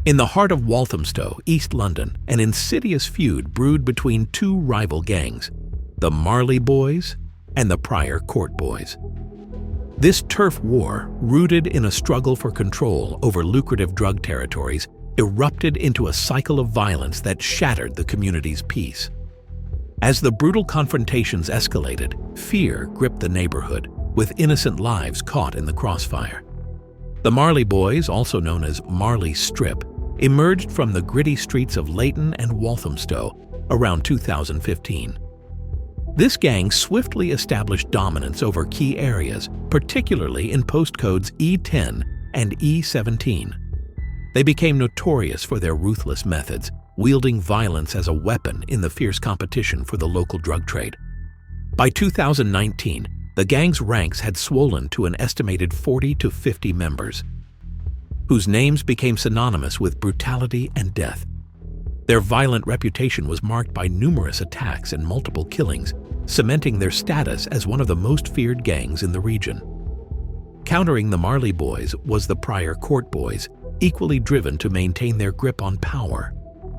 In the heart of Walthamstow, East London, an insidious feud brewed between two rival gangs, the Marley Boys and the Prior Court Boys. This turf war, rooted in a struggle for control over lucrative drug territories, erupted into a cycle of violence that shattered the community's peace. As the brutal confrontations escalated, fear gripped the neighborhood, with innocent lives caught in the crossfire. The Marley Boys, also known as Marley Strip, emerged from the gritty streets of Leighton and Walthamstow around 2015. This gang swiftly established dominance over key areas, particularly in postcodes E10 and E17. They became notorious for their ruthless methods, wielding violence as a weapon in the fierce competition for the local drug trade. By 2019, the gang's ranks had swollen to an estimated 40 to 50 members, whose names became synonymous with brutality and death. Their violent reputation was marked by numerous attacks and multiple killings, cementing their status as one of the most feared gangs in the region. Countering the Marley Boys was the Prior Court Boys, equally driven to maintain their grip on power.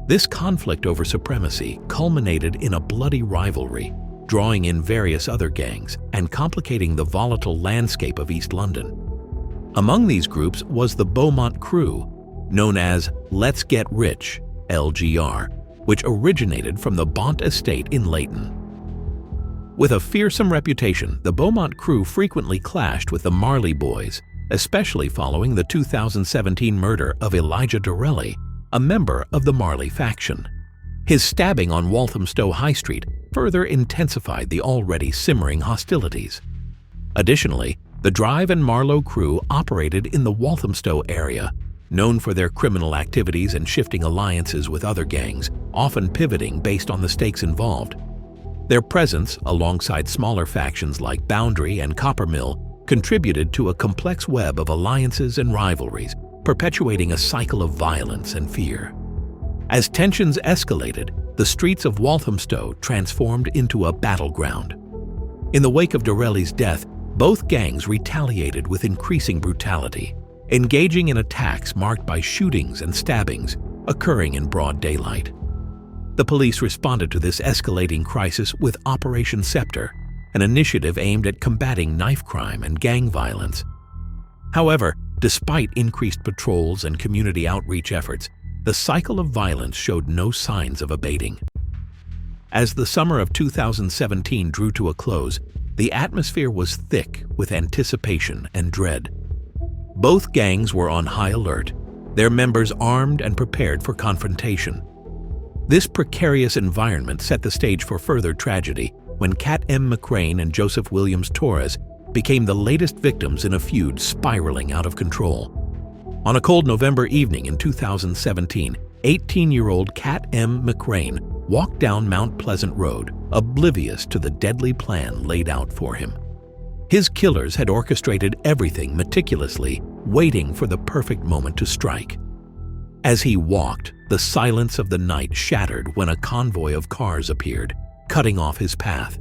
This conflict over supremacy culminated in a bloody rivalry, drawing in various other gangs and complicating the volatile landscape of East London. Among these groups was the Beaumont Crew, known as Let's Get Rich, LGR, which originated from the Bont estate in Leighton. With a fearsome reputation, the Beaumont Crew frequently clashed with the Marley Boys, especially following the 2017 murder of Elijah Dorelli, a member of the Marley faction. His stabbing on Walthamstow High Street further intensified the already simmering hostilities. Additionally, the Drive and Marlow Crew operated in the Walthamstow area, known for their criminal activities and shifting alliances with other gangs, often pivoting based on the stakes involved. Their presence, alongside smaller factions like Boundary and Coppermill, contributed to a complex web of alliances and rivalries, perpetuating a cycle of violence and fear. As tensions escalated, the streets of Walthamstow transformed into a battleground. In the wake of Dorelli's death, both gangs retaliated with increasing brutality, engaging in attacks marked by shootings and stabbings occurring in broad daylight. The police responded to this escalating crisis with Operation Scepter, an initiative aimed at combating knife crime and gang violence. However, despite increased patrols and community outreach efforts, the cycle of violence showed no signs of abating. As the summer of 2017 drew to a close, the atmosphere was thick with anticipation and dread. Both gangs were on high alert, their members armed and prepared for confrontation. This precarious environment set the stage for further tragedy when Cat M. McRaine and Joseph Williams Torres became the latest victims in a feud spiraling out of control. On a cold November evening in 2017, 18-year-old Cat M. McRaine walked down Mount Pleasant Road, oblivious to the deadly plan laid out for him. His killers had orchestrated everything meticulously, waiting for the perfect moment to strike. As he walked, the silence of the night shattered when a convoy of cars appeared, cutting off his path.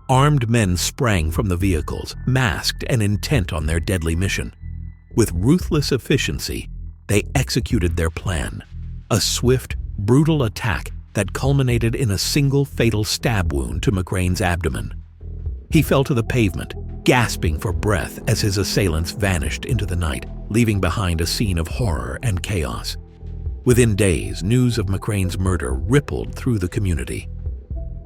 Armed men sprang from the vehicles, masked and intent on their deadly mission. With ruthless efficiency, they executed their plan, a swift, brutal attack that culminated in a single fatal stab wound to McRaine's abdomen. He fell to the pavement, gasping for breath as his assailants vanished into the night, leaving behind a scene of horror and chaos. Within days, news of McRaine's murder rippled through the community.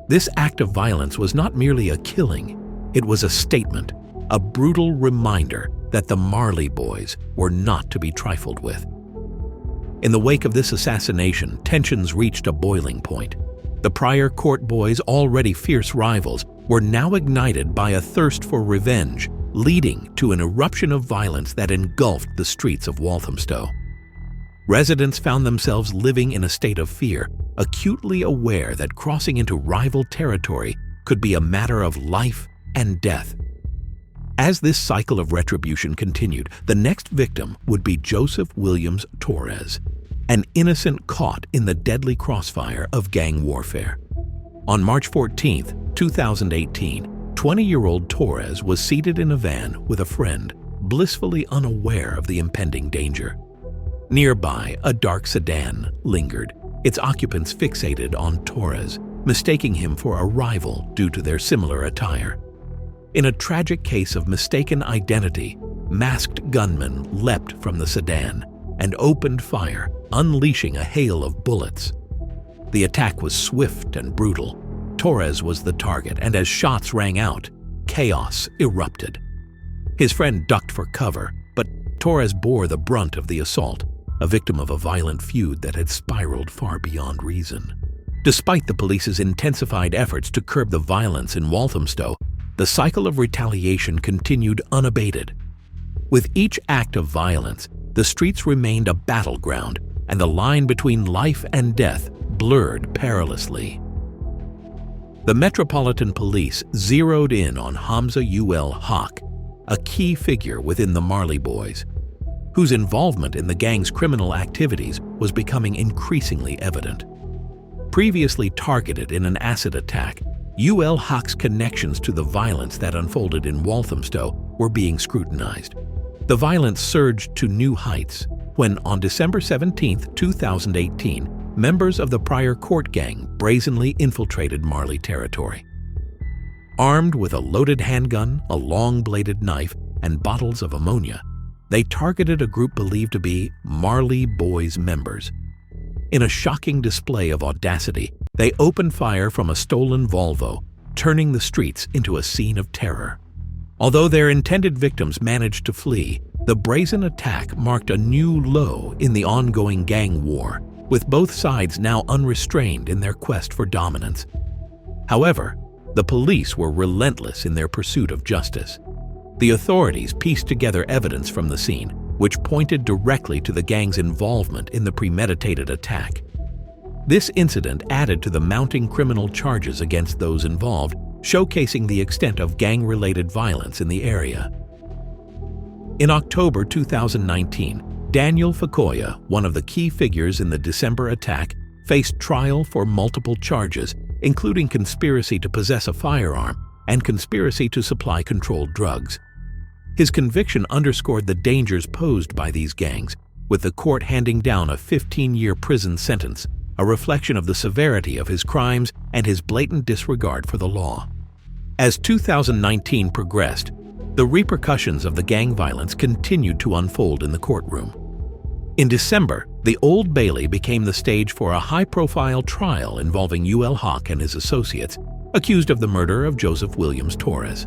This act of violence was not merely a killing, it was a statement, a brutal reminder that the Marley Boys were not to be trifled with. In the wake of this assassination, tensions reached a boiling point. The Prior Court Boys, already fierce rivals, were now ignited by a thirst for revenge, leading to an eruption of violence that engulfed the streets of Walthamstow. Residents found themselves living in a state of fear, acutely aware that crossing into rival territory could be a matter of life and death. As this cycle of retribution continued, the next victim would be Joseph Williams Torres, an innocent caught in the deadly crossfire of gang warfare. On March 14, 2018, 20-year-old Torres was seated in a van with a friend, blissfully unaware of the impending danger. Nearby, a dark sedan lingered, its occupants fixated on Torres, mistaking him for a rival due to their similar attire. In a tragic case of mistaken identity, masked gunmen leapt from the sedan and opened fire, unleashing a hail of bullets. The attack was swift and brutal. Torres was the target, and as shots rang out, chaos erupted. His friend ducked for cover, but Torres bore the brunt of the assault, a victim of a violent feud that had spiraled far beyond reason. Despite the police's intensified efforts to curb the violence in Walthamstow, the cycle of retaliation continued unabated. With each act of violence, the streets remained a battleground, and the line between life and death blurred perilously. The Metropolitan Police zeroed in on Hamza Ul Haq, a key figure within the Marley Boys, whose involvement in the gang's criminal activities was becoming increasingly evident. Previously targeted in an acid attack, Ul Haq's connections to the violence that unfolded in Walthamstow were being scrutinized. The violence surged to new heights when, on December 17, 2018, members of the prior court gang brazenly infiltrated Marley territory. Armed with a loaded handgun, a long-bladed knife, and bottles of ammonia, they targeted a group believed to be Marley Boys members. In a shocking display of audacity, they opened fire from a stolen Volvo, turning the streets into a scene of terror. Although their intended victims managed to flee, the brazen attack marked a new low in the ongoing gang war, with both sides now unrestrained in their quest for dominance. However, the police were relentless in their pursuit of justice. The authorities pieced together evidence from the scene, which pointed directly to the gang's involvement in the premeditated attack. This incident added to the mounting criminal charges against those involved, showcasing the extent of gang-related violence in the area. In October 2019, Daniel Fakoya, one of the key figures in the December attack, faced trial for multiple charges, including conspiracy to possess a firearm and conspiracy to supply controlled drugs. His conviction underscored the dangers posed by these gangs, with the court handing down a 15-year prison sentence, a reflection of the severity of his crimes and his blatant disregard for the law. As 2019 progressed, the repercussions of the gang violence continued to unfold in the courtroom. In December, the Old Bailey became the stage for a high-profile trial involving Ul Haq and his associates, accused of the murder of Joseph Williams Torres.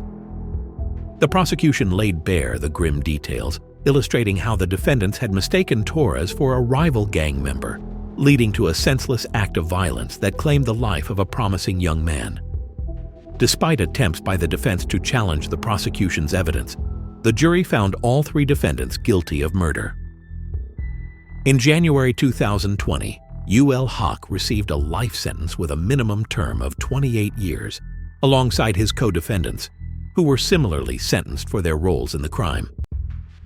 The prosecution laid bare the grim details, illustrating how the defendants had mistaken Torres for a rival gang member, leading to a senseless act of violence that claimed the life of a promising young man. Despite attempts by the defense to challenge the prosecution's evidence, the jury found all three defendants guilty of murder. In January 2020, Ul Haq received a life sentence with a minimum term of 28 years, alongside his co-defendants, who were similarly sentenced for their roles in the crime.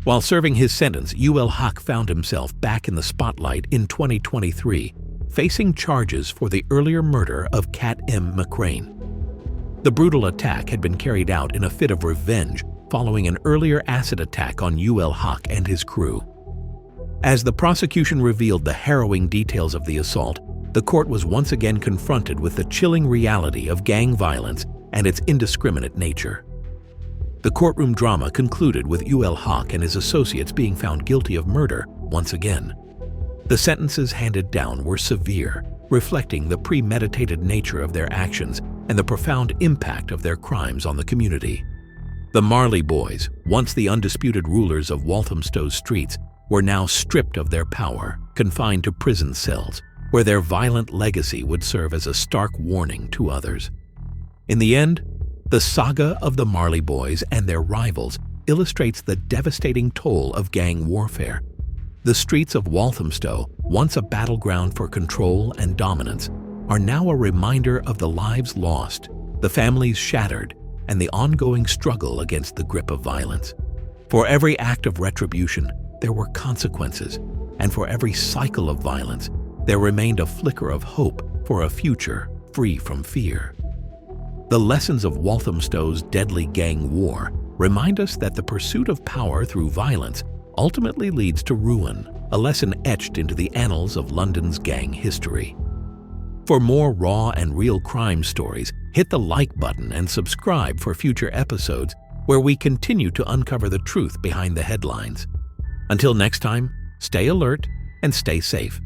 While serving his sentence, Ul Haq found himself back in the spotlight in 2023, facing charges for the earlier murder of Kat M. McRaine. The brutal attack had been carried out in a fit of revenge following an earlier acid attack on Ul Haq and his crew. As the prosecution revealed the harrowing details of the assault, the court was once again confronted with the chilling reality of gang violence and its indiscriminate nature. The courtroom drama concluded with Ul Haq and his associates being found guilty of murder once again. The sentences handed down were severe, reflecting the premeditated nature of their actions and the profound impact of their crimes on the community. The Marley Boys, once the undisputed rulers of Walthamstow's streets, were now stripped of their power, confined to prison cells, where their violent legacy would serve as a stark warning to others. In the end, the saga of the Marley Boys and their rivals illustrates the devastating toll of gang warfare. The streets of Walthamstow, once a battleground for control and dominance, are now a reminder of the lives lost, the families shattered, and the ongoing struggle against the grip of violence. For every act of retribution, there were consequences, and for every cycle of violence, there remained a flicker of hope for a future free from fear. The lessons of Walthamstow's deadly gang war remind us that the pursuit of power through violence ultimately leads to ruin, a lesson etched into the annals of London's gang history. For more raw and real crime stories, hit the like button and subscribe for future episodes where we continue to uncover the truth behind the headlines. Until next time, stay alert and stay safe.